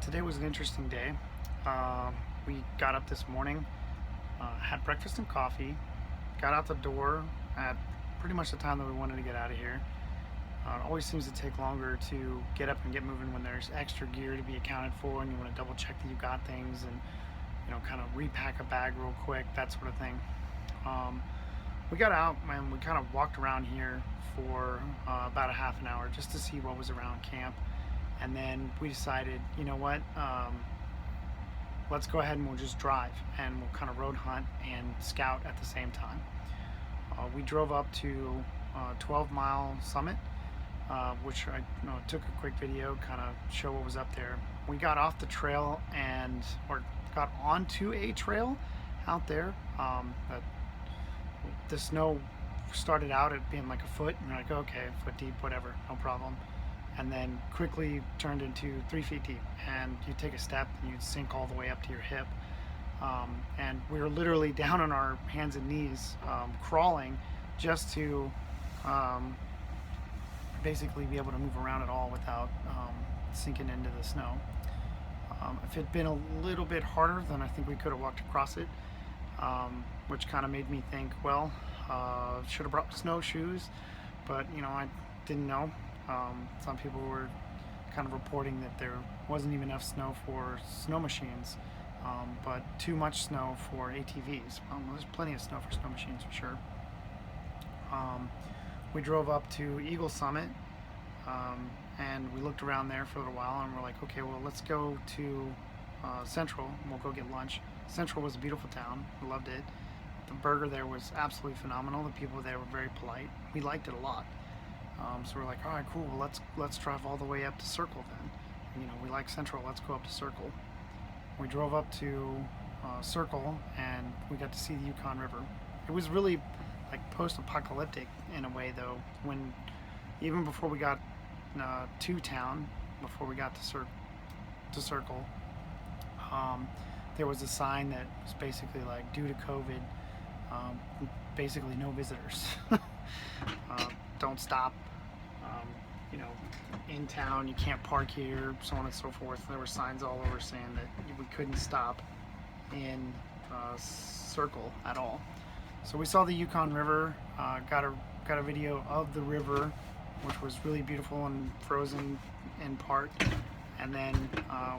Today was an interesting day. We got up this morning, had breakfast and coffee, got out the door at pretty much the time that we wanted to get out of here. It always seems to take longer to get up and get moving when there's extra gear to be accounted for, and you want to double check that you got things and kind of repack a bag real quick, that sort of thing. Um, we got out and we kind of walked around here for about a half an hour just to see what was around camp, and then we decided, you know what, let's go ahead and we'll just drive and we'll kind of road hunt and scout at the same time. We drove up to 12 Mile Summit, which I took a quick video, kind of show what was up there. We got off the trail or got onto a trail out there. The snow started out at being like a foot, and you're like, okay, foot deep, whatever, no problem. And then quickly turned into 3 feet deep, and you take a step and you sink all the way up to your hip. And we were literally down on our hands and knees, crawling just to basically be able to move around at all without sinking into the snow. If it had been a little bit harder, then I think we could have walked across it, which kind of made me think, well, should have brought snowshoes, but I didn't know. Some people were kind of reporting that there wasn't even enough snow for snow machines, but too much snow for ATVs. There's plenty of snow for snow machines for sure. We drove up to Eagle Summit, and we looked around there for a little while, and we're like, okay, well, let's go to Central, and we'll go get lunch. Central was a beautiful town. We loved it. The burger there was absolutely phenomenal. The people there were very polite. We liked it a lot. So we're like, all right, cool. Well, let's drive all the way up to Circle then. We like Central. Let's go up to Circle. We drove up to Circle, and we got to see the Yukon River. It was really like post-apocalyptic in a way, though. When even before we got to town, before we got to Circle, there was a sign that was basically like, due to COVID, basically no visitors. Don't stop. In town, you can't park here, so on and so forth. There were signs all over saying that we couldn't stop in Circle at all. So we saw the Yukon River, got a video of the river, which was really beautiful and frozen in part. And then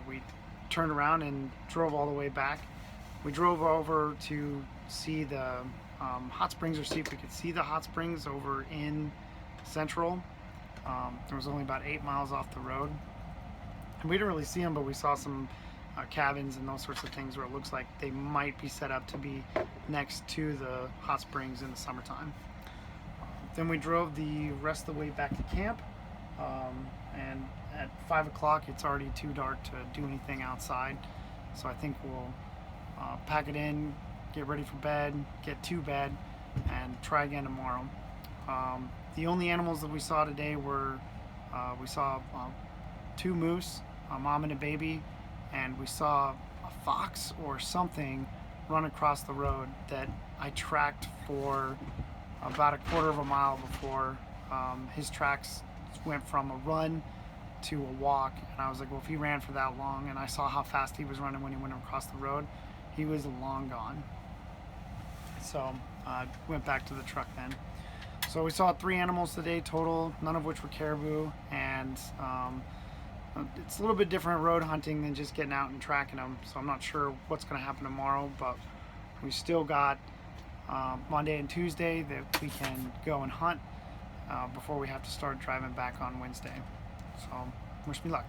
we turned around and drove all the way back. We drove over to see the hot springs, or see if we could see the hot springs over in Central. There was only about 8 miles off the road, and we didn't really see them, but we saw some cabins and those sorts of things where it looks like they might be set up to be next to the hot springs in the summertime. Then we drove the rest of the way back to camp, and at 5 o'clock it's already too dark to do anything outside, so I think we'll pack it in, get ready for bed, get to bed, and try again tomorrow. The only animals that we saw today were, we saw 2 moose, a mom and a baby, and we saw a fox or something run across the road that I tracked for about a quarter of a mile before his tracks went from a run to a walk. And I was like, well, if he ran for that long, and I saw how fast he was running when he went across the road, he was long gone. So I went back to the truck then. So we saw 3 animals today total, none of which were caribou, and it's a little bit different road hunting than just getting out and tracking them. So I'm not sure what's going to happen tomorrow, but we still got Monday and Tuesday that we can go and hunt before we have to start driving back on Wednesday. So wish me luck.